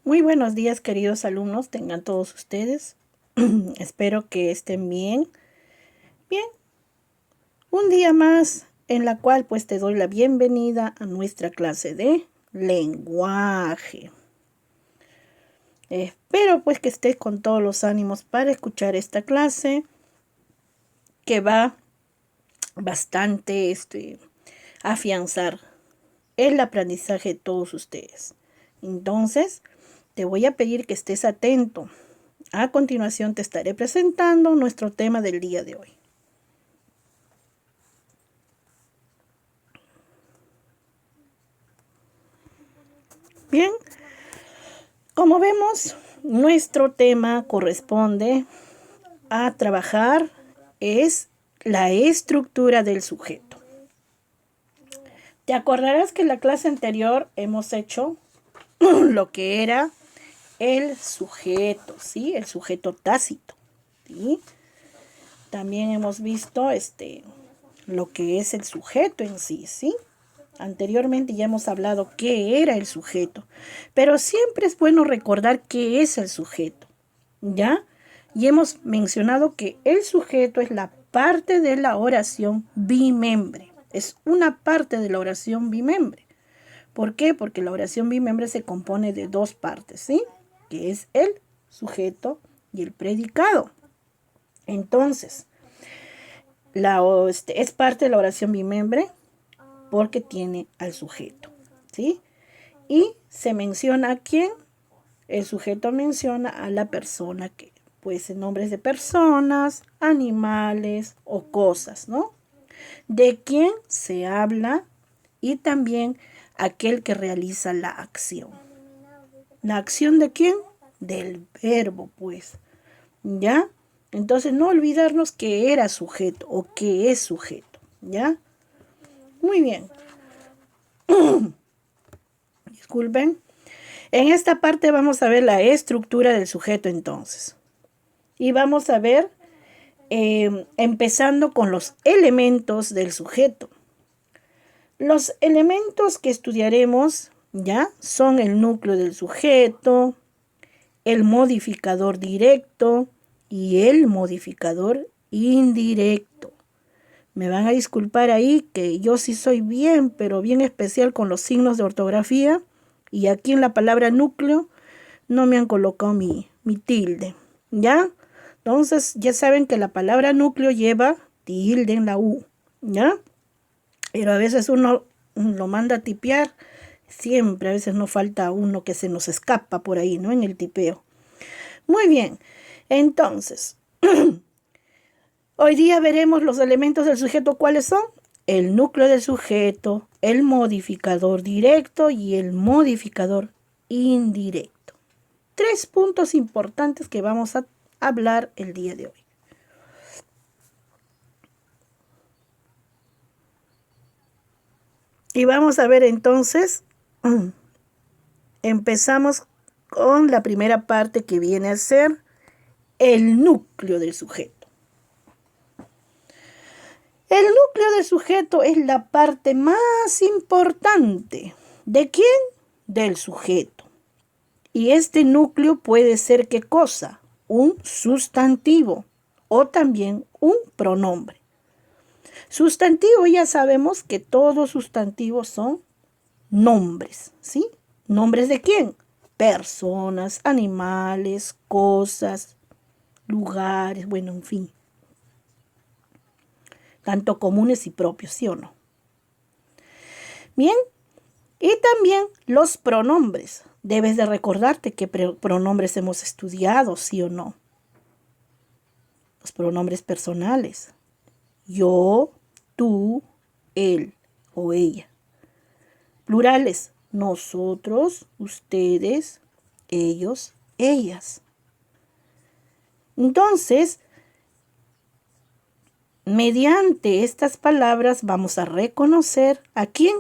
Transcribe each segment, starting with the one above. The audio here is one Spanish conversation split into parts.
Muy buenos días, queridos alumnos, tengan todos ustedes. Espero que estén bien. Bien, un día más en la cual pues te doy la bienvenida a nuestra clase de lenguaje. Espero pues que estés con todos los ánimos para escuchar esta clase que va bastante afianzar el aprendizaje de todos ustedes. Entonces, te voy a pedir que estés atento. A continuación te estaré presentando nuestro tema del día de hoy. Bien, como vemos, nuestro tema corresponde a trabajar es la estructura del sujeto. Te acordarás que en la clase anterior hemos hecho lo que era el sujeto, ¿sí? El sujeto tácito, ¿sí? También hemos visto lo que es el sujeto en sí, ¿sí? Anteriormente ya hemos hablado qué era el sujeto, pero siempre es bueno recordar qué es el sujeto, ¿ya? Y hemos mencionado que el sujeto es la parte de la oración bimembre, es una parte de la oración bimembre. ¿Por qué? Porque la oración bimembre se compone de dos partes, ¿sí? Que es el sujeto y el predicado. Entonces, es parte de la oración bimembre porque tiene al sujeto, ¿sí? Y se menciona a quién. El sujeto menciona a la persona que puede ser nombres de personas, animales o cosas, ¿no? De quién se habla y también aquel que realiza la acción. ¿La acción de quién? Del verbo, pues, ¿ya? Entonces no olvidarnos que era sujeto o que es sujeto, ¿ya? Muy bien. Disculpen. En esta parte vamos a ver la estructura del sujeto entonces. Y vamos a ver, empezando con los elementos del sujeto. Los elementos que estudiaremos, ¿ya? Son el núcleo del sujeto, el modificador directo y el modificador indirecto. Me van a disculpar ahí que yo sí soy bien, pero bien especial con los signos de ortografía. Y aquí en la palabra núcleo no me han colocado mi tilde, ¿ya? Entonces ya saben que la palabra núcleo lleva tilde en la U, ¿ya? Pero a veces uno lo manda a tipear, siempre, a veces no falta uno que se nos escapa por ahí, ¿no? En el tipeo. Muy bien, entonces, hoy día veremos los elementos del sujeto, ¿cuáles son? El núcleo del sujeto, el modificador directo y el modificador indirecto. 3 puntos importantes que vamos a hablar el día de hoy. Y vamos a ver entonces, empezamos con la primera parte que viene a ser el núcleo del sujeto. El núcleo del sujeto es la parte más importante. ¿De quién? Del sujeto. Y este núcleo puede ser ¿qué cosa? Un sustantivo o también un pronombre. Sustantivo, ya sabemos que todos sustantivos son nombres, ¿sí? ¿Nombres de quién? Personas, animales, cosas, lugares, bueno, en fin. Tanto comunes y propios, ¿sí o no? Bien, y también los pronombres. Debes de recordarte qué pronombres hemos estudiado, ¿sí o no? Los pronombres personales. Yo, tú, él o ella. Plurales. Nosotros, ustedes, ellos, ellas. Entonces, mediante estas palabras vamos a reconocer a quién,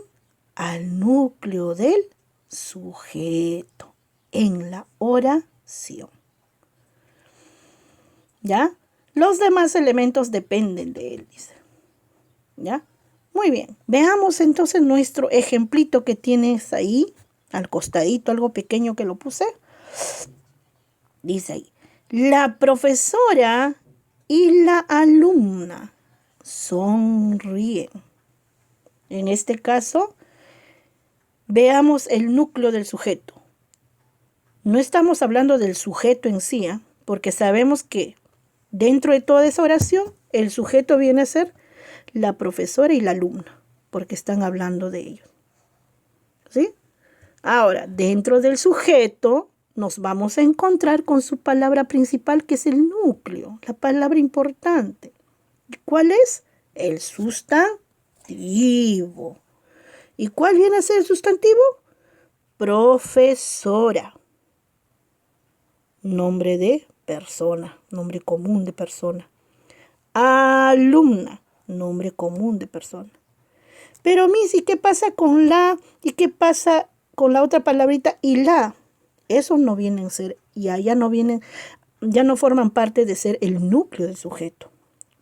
al núcleo del sujeto en la oración. ¿Ya? Los demás elementos dependen de él, dice. ¿Ya? Muy bien. Veamos entonces nuestro ejemplito que tienes ahí, al costadito, algo pequeño que lo puse. Dice ahí, la profesora y la alumna sonríen. En este caso, veamos el núcleo del sujeto. No estamos hablando del sujeto en sí, porque sabemos que dentro de toda esa oración, el sujeto viene a ser la profesora y la alumna, porque están hablando de ellos. ¿Sí? Ahora, dentro del sujeto nos vamos a encontrar con su palabra principal, que es el núcleo, la palabra importante. ¿Cuál es? El sustantivo. ¿Y cuál viene a ser el sustantivo? Profesora. Nombre de persona, nombre común de persona. Alumna, nombre común de persona. Pero Missy, ¿qué pasa con la? ¿Y qué pasa con la otra palabrita y la? Esos no vienen a ser, ya no forman parte de ser el núcleo del sujeto.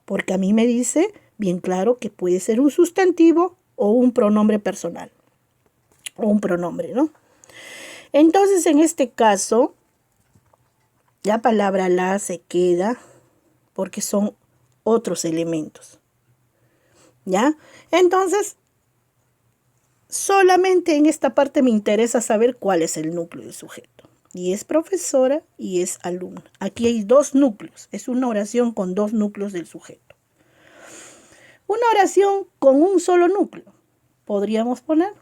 Porque a mí me dice bien claro que puede ser un sustantivo o un pronombre personal. O un pronombre, ¿no? Entonces, en este caso, la palabra la se queda porque son otros elementos. ¿Ya? Entonces, solamente en esta parte me interesa saber cuál es el núcleo del sujeto. Y es profesora y es alumna. Aquí hay dos núcleos. Es una oración con dos núcleos del sujeto. Una oración con un solo núcleo. Podríamos poner,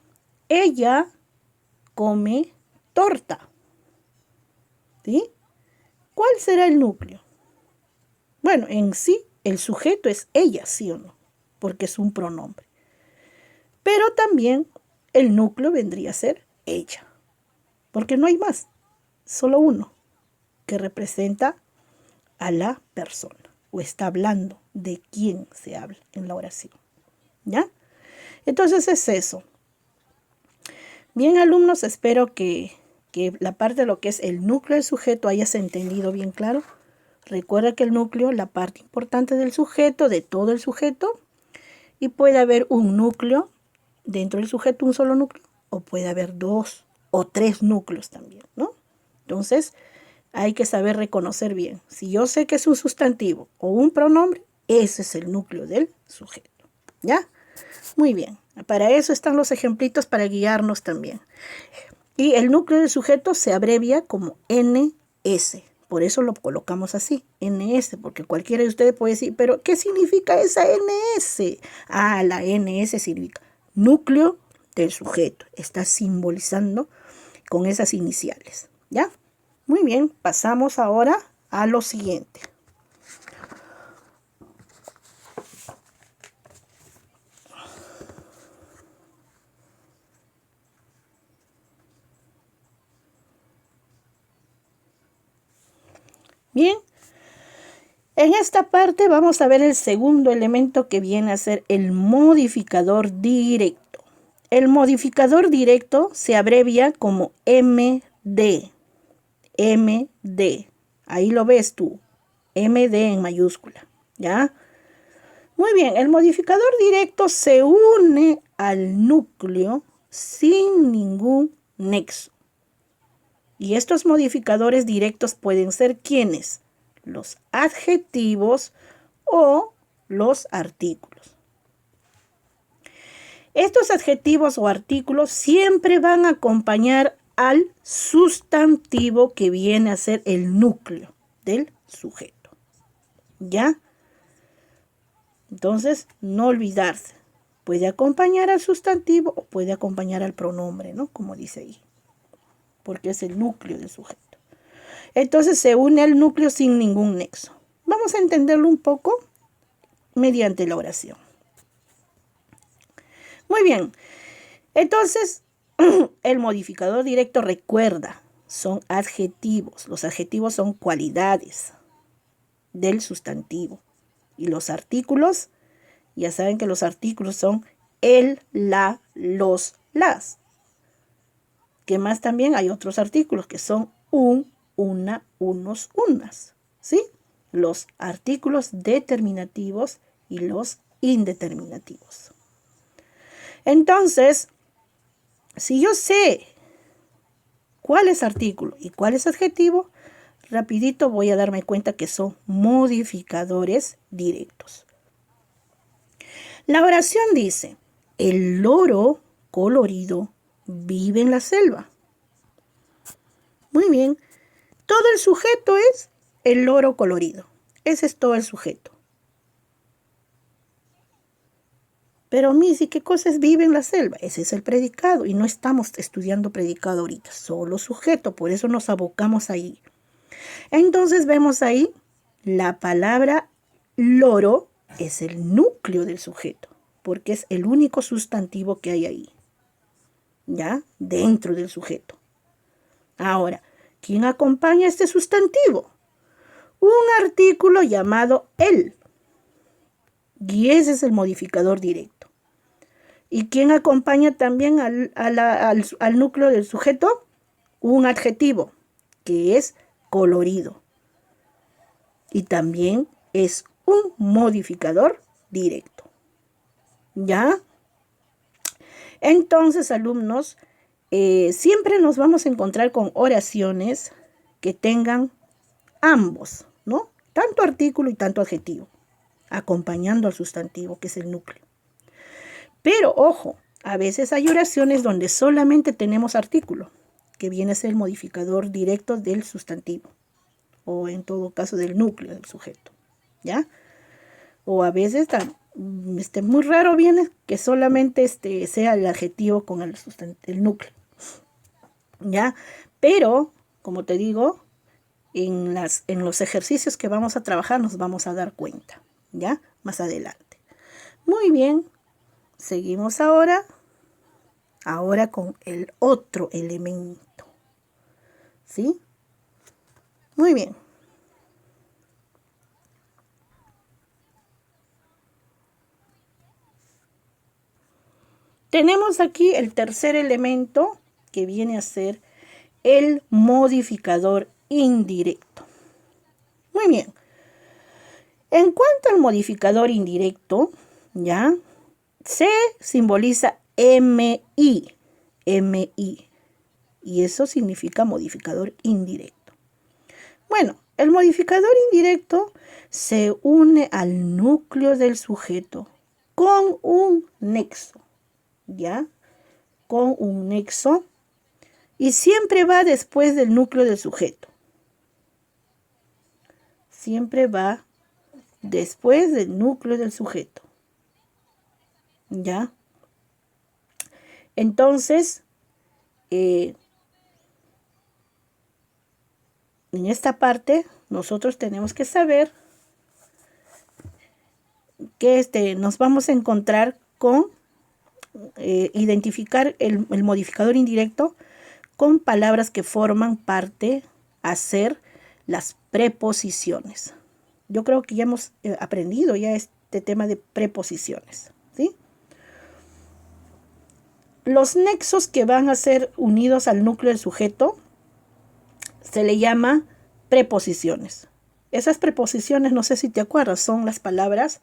ella come torta. ¿Sí? ¿Cuál será el núcleo? Bueno, en sí, el sujeto es ella, ¿sí o no? Porque es un pronombre. Pero también el núcleo vendría a ser ella. Porque no hay más. Solo uno que representa a la persona. O está hablando de quién se habla en la oración. ¿Ya? Entonces es eso. Bien, alumnos, espero que la parte de lo que es el núcleo del sujeto hayas entendido bien claro. Recuerda que el núcleo, la parte importante del sujeto, de todo el sujeto, y puede haber un núcleo dentro del sujeto, un solo núcleo, o puede haber dos o tres núcleos también, ¿no? Entonces, hay que saber reconocer bien. Si yo sé que es un sustantivo o un pronombre, ese es el núcleo del sujeto, ¿ya? Muy bien. Para eso están los ejemplitos para guiarnos también. Y el núcleo del sujeto se abrevia como NS. Por eso lo colocamos así, NS, porque cualquiera de ustedes puede decir, pero ¿qué significa esa NS? Ah, la NS significa núcleo del sujeto. Está simbolizando con esas iniciales, ¿ya? Muy bien, pasamos ahora a lo siguiente. Bien, en esta parte vamos a ver el segundo elemento que viene a ser el modificador directo. El modificador directo se abrevia como MD. MD. Ahí lo ves tú. MD en mayúscula. ¿Ya? Muy bien, el modificador directo se une al núcleo sin ningún nexo. Y estos modificadores directos pueden ser ¿quiénes? Los adjetivos o los artículos. Estos adjetivos o artículos siempre van a acompañar al sustantivo que viene a ser el núcleo del sujeto. ¿Ya? Entonces, no olvidarse. Puede acompañar al sustantivo o puede acompañar al pronombre, ¿no? Como dice ahí. Porque es el núcleo del sujeto. Entonces se une al núcleo sin ningún nexo. Vamos a entenderlo un poco mediante la oración. Muy bien. Entonces, el modificador directo, recuerda, son adjetivos. Los adjetivos son cualidades del sustantivo. Y los artículos, ya saben que los artículos son el, la, los, las. ¿Qué más también? Hay otros artículos que son un, una, unos, unas. ¿Sí? Los artículos determinativos y los indeterminativos. Entonces, si yo sé cuál es artículo y cuál es adjetivo, rapidito voy a darme cuenta que son modificadores directos. La oración dice, el loro colorido vive en la selva. Muy bien, todo el sujeto es el loro colorido. Ese es todo el sujeto. Pero Missy, ¿qué cosa es vive en la selva? Ese es el predicado y no estamos estudiando predicado ahorita, solo sujeto, por eso nos abocamos ahí. Entonces vemos ahí la palabra loro es el núcleo del sujeto, porque es el único sustantivo que hay ahí, ¿ya? Dentro del sujeto. Ahora, ¿quién acompaña este sustantivo? Un artículo llamado el. Y ese es el modificador directo. ¿Y quién acompaña también al núcleo del sujeto? Un adjetivo, que es colorido. Y también es un modificador directo. ¿Ya? Entonces, alumnos, siempre nos vamos a encontrar con oraciones que tengan ambos, ¿no? Tanto artículo y tanto adjetivo, acompañando al sustantivo, que es el núcleo. Pero, ojo, a veces hay oraciones donde solamente tenemos artículo, que viene a ser el modificador directo del sustantivo, o en todo caso del núcleo del sujeto, ¿ya? O a veces, muy raro viene que solamente sea el adjetivo con el núcleo, ¿ya? Pero, como te digo, en los ejercicios que vamos a trabajar nos vamos a dar cuenta, ¿ya? Más adelante. Muy bien. Seguimos ahora con el otro elemento, ¿sí? Muy bien. Tenemos aquí el tercer elemento que viene a ser el modificador indirecto. Muy bien. En cuanto al modificador indirecto, ¿ya? Se simboliza MI, y eso significa modificador indirecto. Bueno, el modificador indirecto se une al núcleo del sujeto con un nexo, ¿ya? Con un nexo, y siempre va después del núcleo del sujeto. Siempre va después del núcleo del sujeto. ¿Ya? Entonces, en esta parte nosotros tenemos que saber que nos vamos a encontrar con identificar el modificador indirecto con palabras que forman parte a ser las preposiciones. Yo creo que ya hemos aprendido ya este tema de preposiciones, ¿sí? Los nexos que van a ser unidos al núcleo del sujeto se le llama preposiciones. Esas preposiciones, no sé si te acuerdas, son las palabras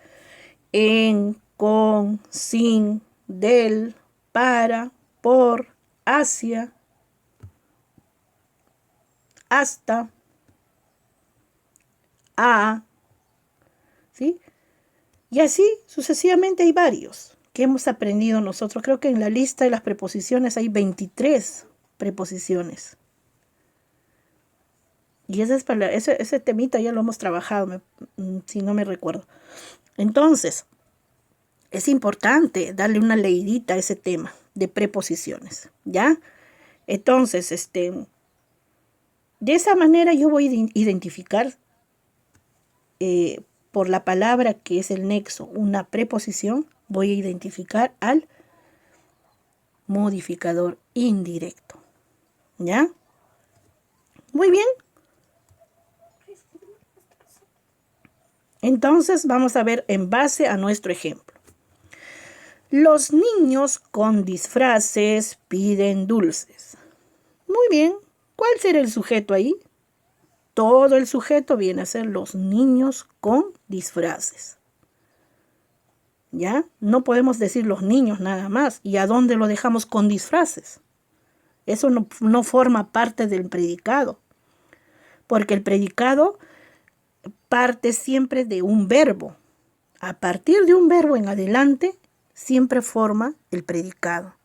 en, con, sin, del, para, por, hacia, hasta, a, ¿sí? Y así sucesivamente hay varios que hemos aprendido nosotros. Creo que en la lista de las preposiciones hay 23 preposiciones. Y ese temita ya lo hemos trabajado, si no me recuerdo. Entonces, es importante darle una leidita a ese tema de preposiciones, ¿ya? Entonces, de esa manera yo voy a identificar por la palabra que es el nexo, una preposición, voy a identificar al modificador indirecto, ¿ya? Muy bien. Entonces vamos a ver en base a nuestro ejemplo. Los niños con disfraces piden dulces. Muy bien. ¿Cuál será el sujeto ahí? Todo el sujeto viene a ser los niños con disfraces. ¿Ya? No podemos decir los niños nada más. ¿Y a dónde lo dejamos con disfraces? Eso no forma parte del predicado, porque el predicado parte siempre de un verbo. A partir de un verbo en adelante, siempre forma el predicado.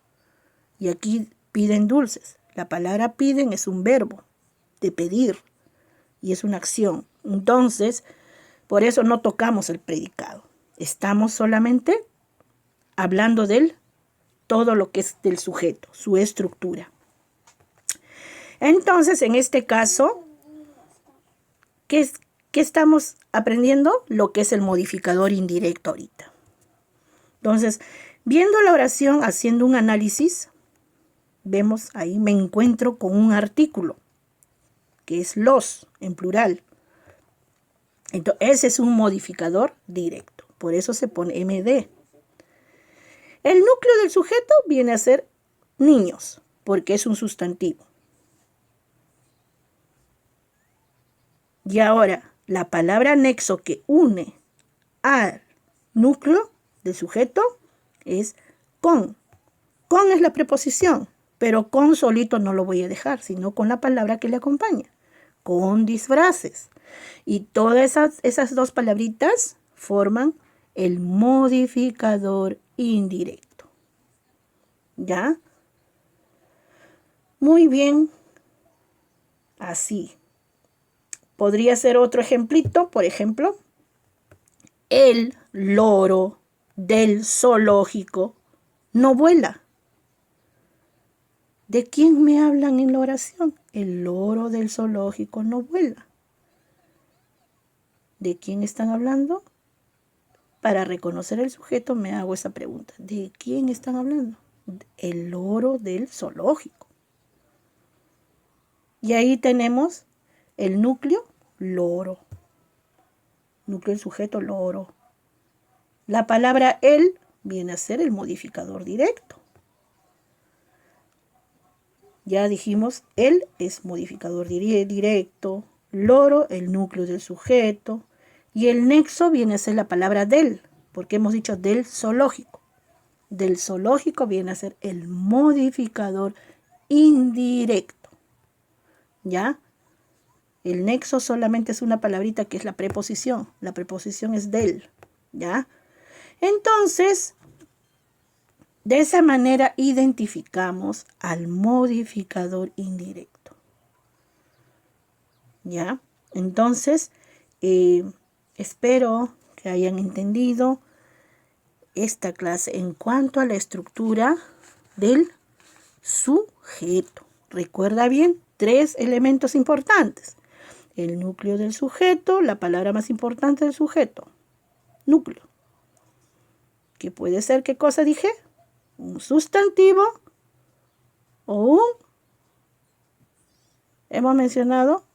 Y aquí piden dulces. La palabra piden es un verbo de pedir y es una acción. Entonces, por eso no tocamos el predicado. Estamos solamente hablando del todo lo que es del sujeto, su estructura. Entonces, en este caso, ¿qué estamos aprendiendo? Lo que es el modificador indirecto ahorita. Entonces, viendo la oración, haciendo un análisis, vemos ahí, me encuentro con un artículo, que es los, en plural. Entonces, ese es un modificador directo. Por eso se pone MD. El núcleo del sujeto viene a ser niños, porque es un sustantivo. Y ahora, la palabra nexo que une al núcleo del sujeto es con. Con es la preposición, pero con solito no lo voy a dejar, sino con la palabra que le acompaña. Con disfraces. Y todas esas dos palabritas forman el modificador indirecto. ¿Ya? Muy bien. Así. Podría ser otro ejemplito, por ejemplo, el loro del zoológico no vuela. ¿De quién me hablan en la oración? El loro del zoológico no vuela. ¿De quién están hablando? Para reconocer el sujeto me hago esa pregunta. ¿De quién están hablando? El loro del zoológico. Y ahí tenemos el núcleo loro. Núcleo del sujeto loro. La palabra el viene a ser el modificador directo. Ya dijimos, el es modificador directo, loro, el núcleo del sujeto, y el nexo viene a ser la palabra del, porque hemos dicho del zoológico. Del zoológico viene a ser el modificador indirecto. ¿Ya? El nexo solamente es una palabrita que es la preposición. La preposición es del. ¿Ya? Entonces, de esa manera identificamos al modificador indirecto. ¿Ya? Entonces, espero que hayan entendido esta clase en cuanto a la estructura del sujeto. Recuerda bien, 3 elementos importantes. El núcleo del sujeto, la palabra más importante del sujeto. Núcleo. ¿Qué puede ser? ¿Qué cosa dije? Un sustantivo o hemos mencionado,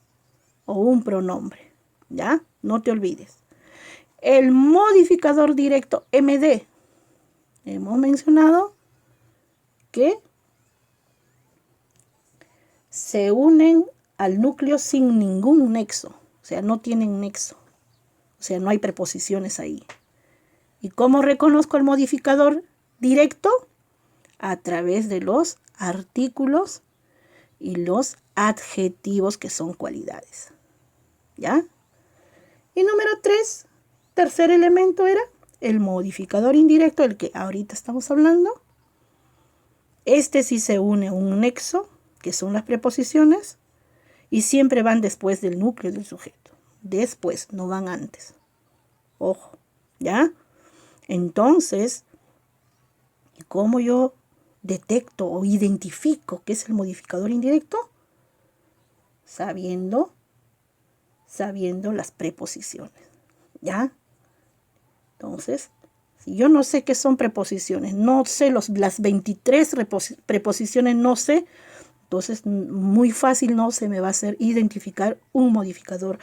o un pronombre. ¿Ya? No te olvides. El modificador directo MD. Hemos mencionado que se unen al núcleo sin ningún nexo. O sea, no tienen nexo. O sea, no hay preposiciones ahí. ¿Y cómo reconozco el modificador directo? A través de los artículos y los adjetivos que son cualidades. ¿Ya? Y número 3, tercer elemento era el modificador indirecto, el que ahorita estamos hablando. Este sí se une a un nexo, que son las preposiciones, y siempre van después del núcleo del sujeto. Después, no van antes. Ojo, ¿ya? Entonces, ¿cómo yo detecto o identifico qué es el modificador indirecto? Sabiendo las preposiciones, ¿ya? Entonces, si yo no sé qué son preposiciones, no sé las 23 preposiciones, no sé, entonces muy fácil no se me va a hacer identificar un modificador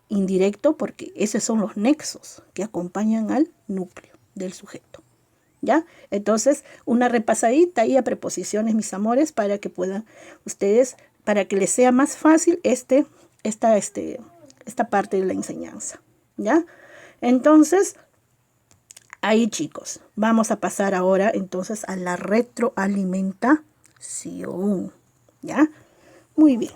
indirecto, porque esos son los nexos que acompañan al núcleo del sujeto. ¿Ya? Entonces, una repasadita ahí a preposiciones, mis amores, para que puedan ustedes, para que les sea más fácil esta parte de la enseñanza. ¿Ya? Entonces, ahí chicos, vamos a pasar ahora entonces a la retroalimentación. acción. ¿Ya? Muy bien.